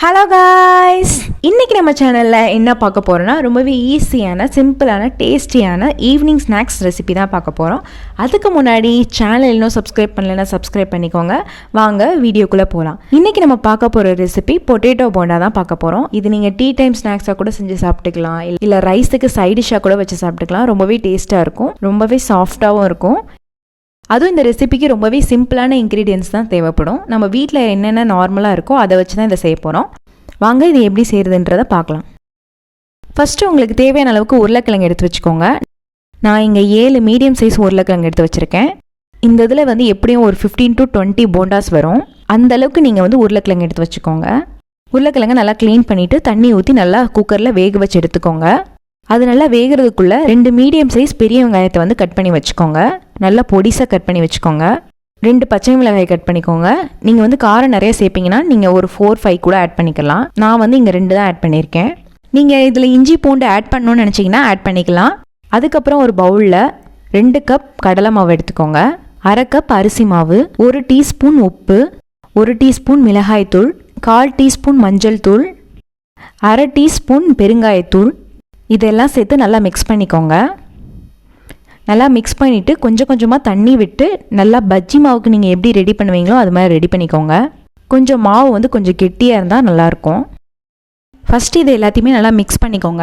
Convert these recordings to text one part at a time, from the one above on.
Hello guys, இன்றைக்கி நம்ம சேனலில் என்ன பார்க்க போகிறோன்னா ரொம்பவே ஈஸியான சிம்பிளான டேஸ்டியான ஈவினிங் ஸ்நாக்ஸ் ரெசிபி தான் பார்க்க போகிறோம். அதுக்கு முன்னாடி சேனல் இன்னும் சப்ஸ்கிரைப் பண்ணலைன்னா சப்ஸ்கிரைப் பண்ணிக்கோங்க. வாங்க வீடியோக்குள்ளே போகலாம். இன்றைக்கி நம்ம பார்க்க போகிற ரெசிபி பொட்டேட்டோ போண்டா தான் பார்க்க போகிறோம். இது நீங்கள் டீ டைம் ஸ்நாக்ஸாக கூட செஞ்சு சாப்பிட்டுக்கலாம், இல்லை ரைஸுக்கு சைட் டிஷ்ஷாக கூட வச்சு சாப்பிட்டுக்கலாம். ரொம்பவே டேஸ்ட்டாக இருக்கும், ரொம்பவே சாஃப்டாகவும் இருக்கும். அதுவும் இந்த ரெசிபிக்கு ரொம்பவே சிம்பிளான இன்க்ரீடியன்ஸ் தான் தேவைப்படும். நம்ம வீட்டில் என்னென்ன நார்மலாக இருக்கோ அதை வச்சு தான் இதை செய்ய போகிறோம். வாங்க இது எப்படி செய்கிறதுன்றதை பார்க்கலாம். ஃபஸ்ட்டு உங்களுக்கு தேவையான அளவுக்கு உருளைக்கிழங்கு எடுத்து வச்சுக்கோங்க. நான் இங்கே 7 மீடியம் சைஸ் உருளைக்கிழங்கு எடுத்து வச்சுருக்கேன். இந்த இதில் வந்து எப்படியும் ஒரு 15 to 20 போண்டாஸ் வரும். அந்த அளவுக்கு நீங்கள் வந்து உருளைக்கிழங்கு எடுத்து வச்சுக்கோங்க. உருளைக்கிழங்கு நல்லா க்ளீன் பண்ணிவிட்டு தண்ணி ஊற்றி நல்லா குக்கரில் வேக வச்சு எடுத்துக்கோங்க. அது நல்லா வேகிறதுக்குள்ளே 2 மீடியம் சைஸ் பெரிய வெங்காயத்தை வந்து கட் பண்ணி வச்சுக்கோங்க. நல்லா பொடிசாக கட் பண்ணி வச்சுக்கோங்க. 2 பச்சை மிளகாய் கட் பண்ணிக்கோங்க. நீங்கள் வந்து காரம் நிறைய சேர்ப்பீங்கன்னா நீங்கள் ஒரு 4-5 கூட ஆட் பண்ணிக்கலாம். நான் வந்து இங்கே 2 தான் ஆட் பண்ணியிருக்கேன். நீங்கள் இதில் இஞ்சி பூண்டு ஆட் பண்ணணும்னு நினச்சிங்கன்னா ஆட் பண்ணிக்கலாம். அதுக்கப்புறம் ஒரு பவுலில் 2 கப் கடலை மாவு எடுத்துக்கோங்க. 1/2 கப் அரிசி மாவு, 1 டீஸ்பூன் உப்பு, 1 டீஸ்பூன் மிளகாய்த்தூள், 1/4 டீஸ்பூன் மஞ்சள் தூள், 1/2 டீஸ்பூன் பெருங்காயத்தூள், இதெல்லாம் சேர்த்து நல்லா மிக்ஸ் பண்ணிக்கோங்க. நல்லா மிக்ஸ் பண்ணிவிட்டு கொஞ்சம் கொஞ்சமாக தண்ணி விட்டு நல்லா பஜ்ஜி மாவுக்கு நீங்கள் எப்படி ரெடி பண்ணுவீங்களோ அது மாதிரி ரெடி பண்ணிக்கோங்க. கொஞ்சம் மாவு வந்து கொஞ்சம் கெட்டியாக இருந்தால் நல்லாயிருக்கும். ஃபஸ்ட்டு இது எல்லாத்தையுமே நல்லா மிக்ஸ் பண்ணிக்கோங்க.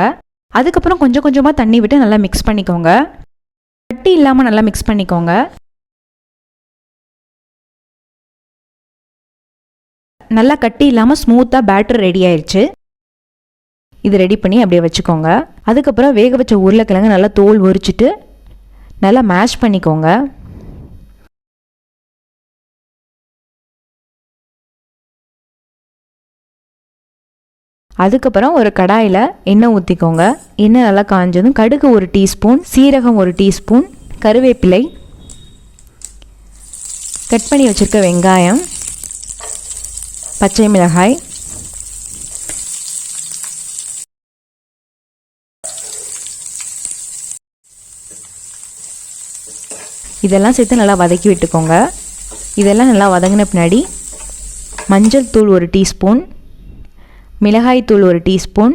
அதுக்கப்புறம் கொஞ்சம் கொஞ்சமாக தண்ணி விட்டு நல்லா மிக்ஸ் பண்ணிக்கோங்க. கட்டி இல்லாமல் நல்லா மிக்ஸ் பண்ணிக்கோங்க. நல்லா கட்டி இல்லாமல் ஸ்மூத்தாக பேட்டர் ரெடி ஆயிடுச்சு. இது ரெடி பண்ணி அப்படியே வச்சுக்கோங்க. அதுக்கப்புறம் வேக வச்ச உருளைக்கிழங்கு நல்லா தோல் உரிச்சிட்டு நல்லா மேஷ் பண்ணிக்கோங்க. அதுக்கப்புறம் ஒரு கடாயில் எண்ணெய் ஊற்றிக்கோங்க. எண்ணெய் நல்லா காஞ்சதும் கடுகு 1 டீஸ்பூன், சீரகம் 1 டீஸ்பூன், கருவேப்பிலை, கட் பண்ணி வச்சுருக்க வெங்காயம், பச்சை மிளகாய், இதெல்லாம் சேர்த்து நல்லா வதக்கி விட்டுக்கோங்க. இதெல்லாம் நல்லா வதங்கின பின்னாடி மஞ்சள் தூள் 1 டீஸ்பூன், மிளகாய் தூள் 1 டீஸ்பூன்,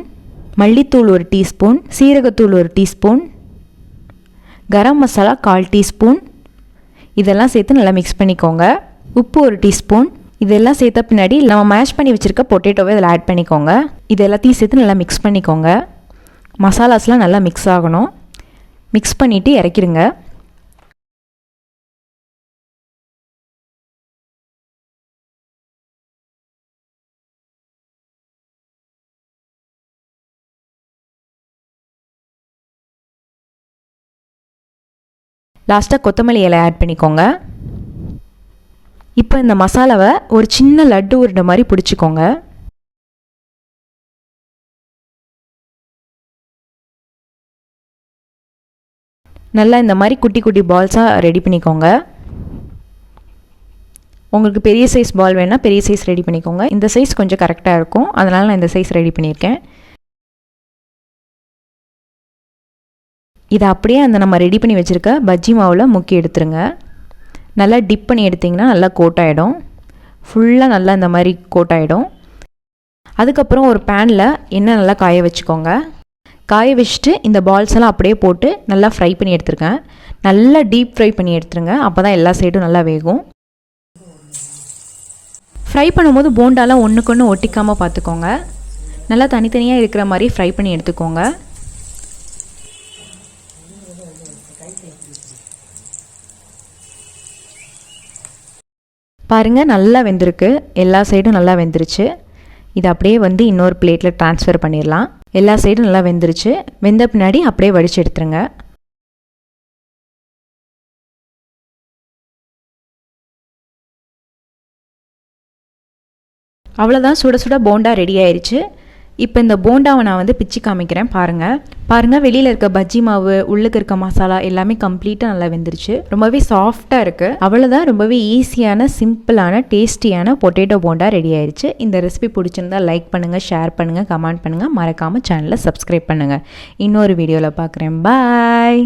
மல்லித்தூள் 1 டீஸ்பூன், சீரகத்தூள் 1 டீஸ்பூன், கரம் மசாலா 1/4 டீஸ்பூன், இதெல்லாம் சேர்த்து நல்லா மிக்ஸ் பண்ணிக்கோங்க. உப்பு 1 டீஸ்பூன். இதெல்லாம் சேர்த்த பின்னாடி நம்ம மேஷ் பண்ணி வச்சுருக்க பொட்டேட்டோவை இதில் ஆட் பண்ணிக்கோங்க. இது எல்லாத்தையும் சேர்த்து நல்லா மிக்ஸ் பண்ணிக்கோங்க. மசாலாஸ்லாம் நல்லா மிக்ஸ் ஆகணும். மிக்ஸ் பண்ணிவிட்டு இறக்கிடுங்க. லாஸ்ட்டாக கொத்தமல்லி இலை ஆட் பண்ணிக்கோங்க. இப்போ இந்த மசாலாவை ஒரு சின்ன லட்டு உருண்டை மாதிரி பிடிச்சிக்கோங்க. நல்லா இந்த மாதிரி குட்டி குட்டி பால்ஸாக ரெடி பண்ணிக்கோங்க. உங்களுக்கு பெரிய சைஸ் பால் வேணால் பெரிய சைஸ் ரெடி பண்ணிக்கோங்க. இந்த சைஸ் கொஞ்சம் கரெக்டாக இருக்கும், அதனால் நான் இந்த சைஸ் ரெடி பண்ணியிருக்கேன். இதை அப்படியே அந்த நம்ம ரெடி பண்ணி வச்சுருக்க பஜ்ஜி மாவில் முக்கி எடுத்துருங்க. நல்லா டிப் பண்ணி எடுத்திங்கன்னா நல்லா கோட் ஆகிடும். ஃபுல்லாக நல்லா இந்த மாதிரி கோட் ஆகிடும். அதுக்கப்புறம் ஒரு பேனில் எண்ணெய் நல்லா காய வச்சுக்கோங்க. காய வச்சுட்டு இந்த பால்ஸ் எல்லாம் அப்படியே போட்டு நல்லா ஃப்ரை பண்ணி எடுத்துருக்கேன். நல்லா டீப் ஃப்ரை பண்ணி எடுத்துருங்க, அப்போ தான் எல்லா சைடும் நல்லா வேகும். ஃப்ரை பண்ணும்போது போண்டாலாம் ஒன்றுக்கு ஒன்று ஒட்டிக்காமல் பார்த்துக்கோங்க. நல்லா தனித்தனியாக இருக்கிற மாதிரி ஃப்ரை பண்ணி எடுத்துக்கோங்க. பாருங்கள், நல்லா வெந்திருக்கு. எல்லா சைடும் நல்லா வெந்துருச்சு. இது அப்படியே வந்து இன்னொரு பிளேட்டில் ட்ரான்ஸ்ஃபர் பண்ணிடலாம். எல்லா சைடும் நல்லா வெந்துருச்சு. வெந்த பின்னாடி அப்படியே வடித்து எடுத்துருங்க. அவ்வளோதான், சுட சுட போண்டா ரெடி ஆயிடுச்சு. இப்போ இந்த போண்டாவை நான் வந்து பிச்சு காமிக்கிறேன். பாருங்கள், வெளியில் இருக்க பஜ்ஜி மாவு, உள்ளுக்கு இருக்க மசாலா எல்லாமே கம்ப்ளீட்டாக நல்லா வெந்துருச்சு. ரொம்பவே சாஃப்டாக இருக்குது. அவ்வளோதான், ரொம்பவே ஈஸியான சிம்பிளான டேஸ்டியான பொட்டேட்டோ போண்டா ரெடி ஆயிடுச்சு. இந்த ரெசிபி பிடிச்சிருந்தா லைக் பண்ணுங்கள், ஷேர் பண்ணுங்கள், கமெண்ட் பண்ணுங்கள். மறக்காமல் சேனலை சப்ஸ்கிரைப் பண்ணுங்கள். இன்னொரு வீடியோவில் பார்க்குறேன். பாய்.